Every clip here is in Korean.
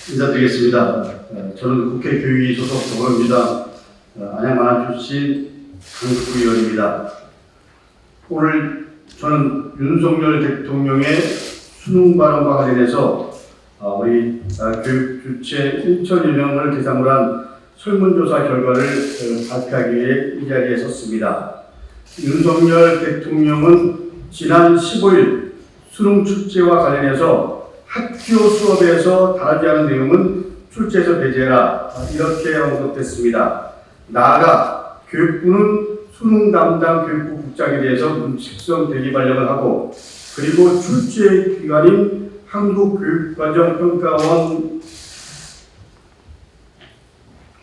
인사드리겠습니다. 저는 국회 교육위 소속 더불어민주당 안양 마남 출신 강북구 의원입니다. 오늘 저는 윤석열 대통령의 수능 발언과 관련해서 우리 교육 주체 1,000여 명을 대상으로 한 설문조사 결과를 발표하기 위해 이 자리에 섰습니다. 윤석열 대통령은 지난 15일 수능 출제와 관련해서 학교 수업에서 다르지 않은 내용은 출제에서 배제해라 이렇게 언급했습니다. 나아가 교육부는 수능 담당 교육부 국장에 대해서 문칙성 대기 발령을 하고 그리고 출제 기관인 한국교육과정평가원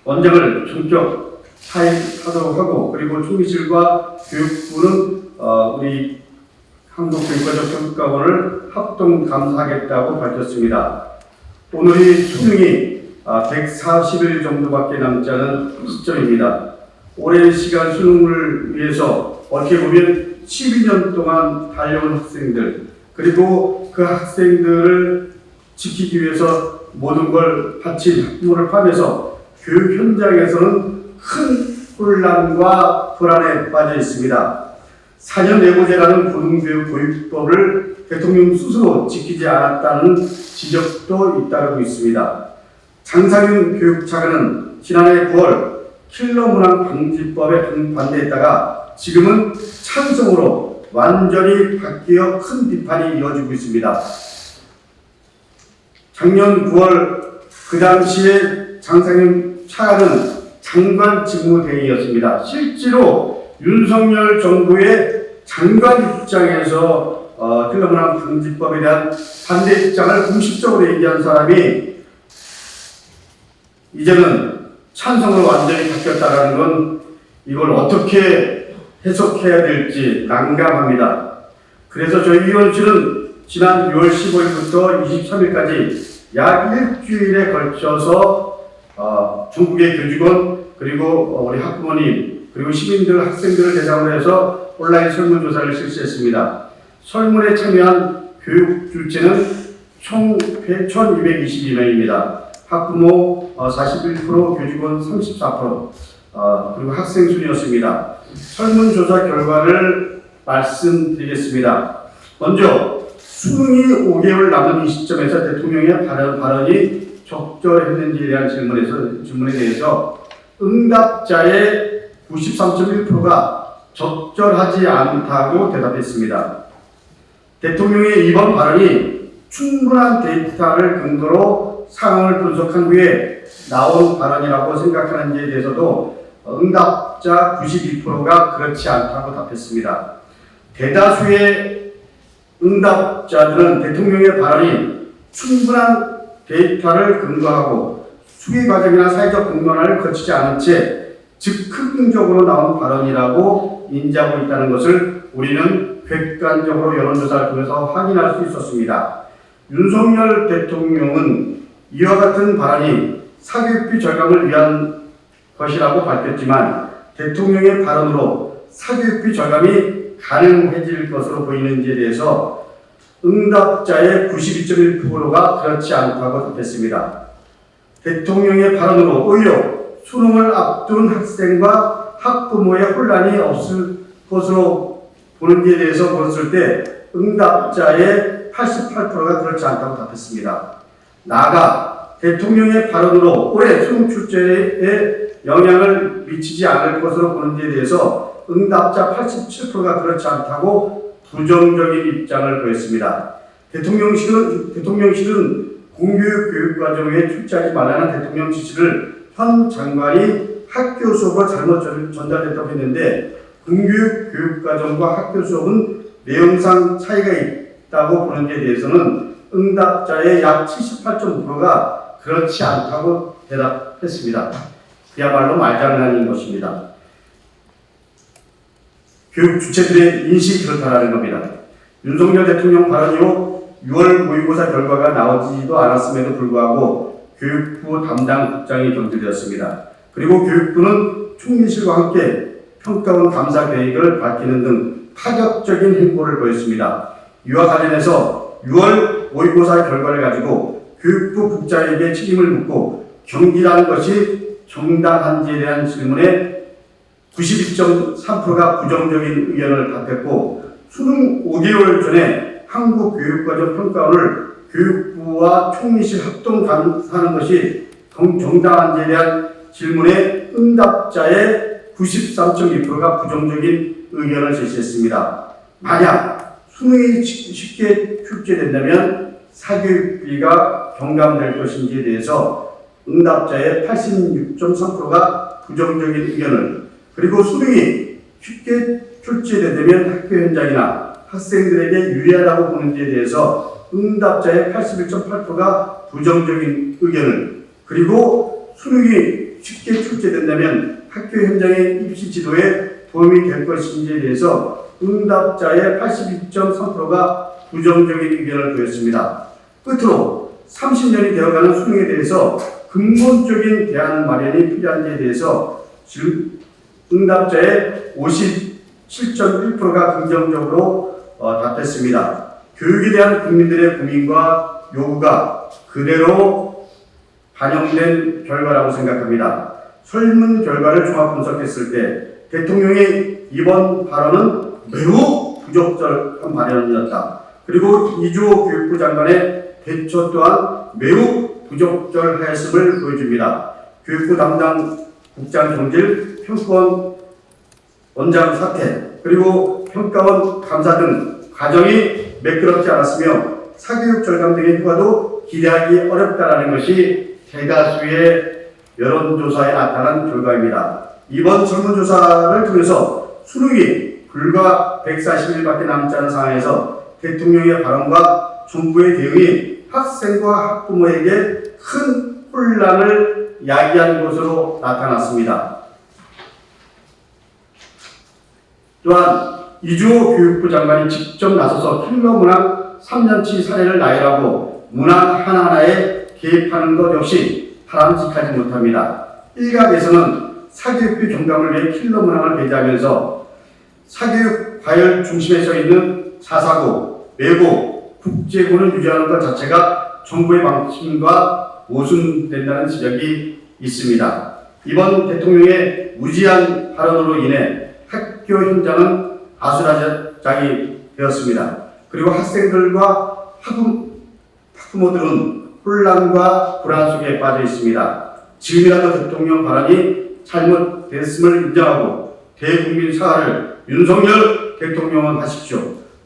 원장을 전격 사임하도록 하고 그리고 총리실과 교육부는 우리 한국교육과정평가원을 합동 감사하겠다고 밝혔습니다. 오늘이 수능이 140일 정도밖에 남지 않은 시점입니다. 오랜 시간 수능을 위해서 어떻게 보면 12년 동안 달려온 학생들 그리고 그 학생들을 지키기 위해서 모든 걸 바친 학부모를 포함해서 교육 현장에서는 큰 혼란과 불안에 빠져 있습니다. 4년 내고제라는 고등교육 교육법을 대통령 스스로 지키지 않았다는 지적도 잇따르고 있습니다. 장상윤 교육차관은 지난해 9월 킬러 문항 방지법에 반대했다가 지금은 찬성으로 완전히 바뀌어 큰 비판이 이어지고 있습니다. 작년 9월 그 당시에 장상윤 차관은 장관 직무대행이었습니다. 실제로 윤석열 정부의 장관 입장에서 킬러 문항 방지법에 대한 반대 입장을 공식적으로 얘기한 사람이 이제는 찬성으로 완전히 바뀌었다는 건 이걸 어떻게 해석해야 될지 난감합니다. 그래서 저희 위원실은 지난 6월 15일부터 23일까지 약 일주일에 걸쳐서 전국의 교직원 그리고 우리 학부모님 그리고 시민들, 학생들을 대상으로 해서 온라인 설문조사를 실시했습니다. 설문에 참여한 교육 주체는 총 1,222명입니다. 학부모 41%, 교직원 34%, 그리고 학생 순이었습니다. 설문조사 결과를 말씀드리겠습니다. 먼저 수능이 5개월 남은 이 시점에서 대통령의 발언이 적절했는지에 대한 질문에 대해서 응답자의 93.1%가 적절하지 않다고 대답했습니다. 대통령의 이번 발언이 충분한 데이터를 근거로 상황을 분석한 후에 나온 발언이라고 생각하는지에 대해서도 응답자 92%가 그렇지 않다고 답했습니다. 대다수의 응답자들은 대통령의 발언이 충분한 데이터를 근거하고 수기 과정이나 사회적 공론화를 거치지 않은 채 즉흥적으로 나온 발언이라고 인지하고 있다는 것을 우리는 객관적으로 여론조사를 통해서 확인할 수 있었습니다. 윤석열 대통령은 이와 같은 발언이 사교육비 절감을 위한 것이라고 밝혔지만 대통령의 발언으로 사교육비 절감이 가능해질 것으로 보이는지에 대해서 응답자의 92.1%가 그렇지 않다고 답했습니다. 대통령의 발언으로 오히려 수능을 앞둔 학생과 학부모의 혼란이 없을 것으로 보는지에 대해서 물었을 때 응답자의 88%가 그렇지 않다고 답했습니다. 나아가 대통령의 발언으로 올해 수능 출제에 영향을 미치지 않을 것으로 보는지에 대해서 응답자 87%가 그렇지 않다고 부정적인 입장을 보였습니다. 대통령실은 공교육 교육과정에 출제하지 말라는 대통령 지시를 현 장관이 학교 수업으로 잘못 전달됐다고 했는데 공교육 교육과정과 학교 수업은 내용상 차이가 있다고 보는 데 대해서는 응답자의 약 78.9%가 그렇지 않다고 대답했습니다. 그야말로 말장난인 것입니다. 교육 주체들의 인식이 그렇다는 겁니다. 윤석열 대통령 발언 이후 6월 모의고사 결과가 나오지도 않았음에도 불구하고 교육부 담당 국장이 경질되었습니다. 그리고 교육부는 총리실과 함께 평가원 감사 계획을 밝히는 등 파격적인 행보를 보였습니다. 이와 관련해서 6월 모의고사 결과를 가지고 교육부 국장에게 책임을 묻고 경기라는 것이 정당한지에 대한 질문에 92.3%가 부정적인 의견을 답했고, 수능 5개월 전에 한국교육과정평가원을 교육부와 총리실 합동 감사하는 것이 정당한지에 대한 질문에 응답자의 93.2%가 부정적인 의견을 제시했습니다. 만약 수능이 쉽게 출제된다면 사교육비가 경감될 것인지에 대해서 응답자의 86.3%가 부정적인 의견을, 그리고 수능이 쉽게 출제되면 학교 현장이나 학생들에게 유리하다고 보는지에 대해서 응답자의 81.8%가 부정적인 의견을, 그리고 수능이 쉽게 출제된다면 학교 현장의 입시 지도에 도움이 될 것인지에 대해서 응답자의 82.3%가 부정적인 의견을 보였습니다. 끝으로 30년이 되어가는 수능에 대해서 근본적인 대안 마련이 필요한지에 대해서 응답자의 57.1%가 긍정적으로 답했습니다. 교육에 대한 국민들의 고민과 요구가 그대로 반영된 결과라고 생각합니다. 설문 결과를 종합 분석했을 때 대통령의 이번 발언은 매우 부적절한 발언이었다. 그리고 이주호 교육부 장관의 대처 또한 매우 부적절하였음을 보여줍니다. 교육부 담당 국장 경질, 평가원 원장 사퇴, 그리고 평가원 감사 등 과정이 매끄럽지 않았으며 사교육 절감 등의 효과도 기대하기 어렵다는 것이 대다수의 여론조사에 나타난 결과입니다. 이번 설문조사를 통해서 수능이 불과 140일밖에 남지 않은 상황에서 대통령의 발언과 정부의 대응이 학생과 학부모에게 큰 혼란을 야기한 것으로 나타났습니다. 또한 이주호 교육부 장관이 직접 나서서 킬러 문항 3년치 사례를 나열하고 문항 하나하나에 개입하는 것 역시 바람직하지 못합니다. 일각에서는 사교육비 경감을 위해 킬러 문항을 배제하면서 사교육 과열 중심에 서 있는 자사고, 외고, 국제고를 유지하는 것 자체가 정부의 방침과 모순된다는 지적이 있습니다. 이번 대통령의 무지한 발언으로 인해 학교 현장은 아수라장이 되었습니다. 그리고 학생들과 학부모들은 혼란과 불안 속에 빠져 있습니다. 지금이라도 대통령 발언이 잘못됐음을 인정하고 대국민 사과를 윤석열 대통령은 하십시오.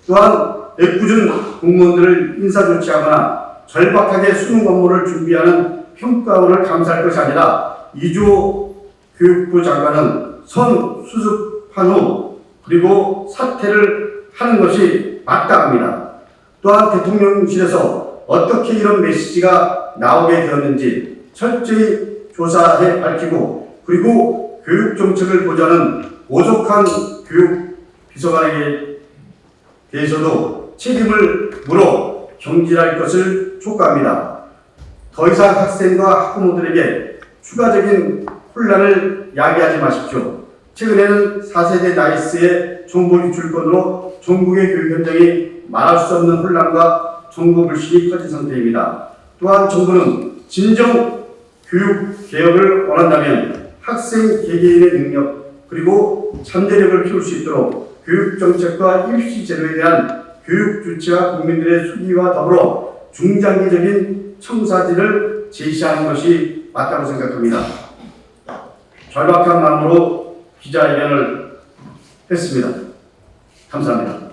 또한 애꿎은 공무원들을 인사조치하거나 절박하게 수능 업무를 준비하는 평가원을 감사할 것이 아니라 이주호 교육부 장관은 선 수습한 후 그리고 사퇴를 하는 것이 마땅합니다. 또한 대통령실에서 어떻게 이런 메시지가 나오게 되었는지 철저히 조사해 밝히고, 그리고 교육 정책을 보좌하는 오죽한 교육 비서관에게 대해서도 책임을 물어 경질할 것을 촉구합니다. 더 이상 학생과 학부모들에게 추가적인 혼란을 야기하지 마십시오. 최근에는 4세대 나이스의 정보 유출건으로 전국의 교육 현장이 말할 수 없는 혼란과 정보 불신이 커진 상태입니다. 또한 정부는 진정 교육 개혁을 원한다면 학생 개개인의 능력 그리고 잠재력을 키울 수 있도록 교육 정책과 입시 제도에 대한 교육 주체와 국민들의 수기와 더불어 중장기적인 청사진을 제시하는 것이 맞다고 생각합니다. 절박한 마음으로 기자회견을 했습니다. 감사합니다.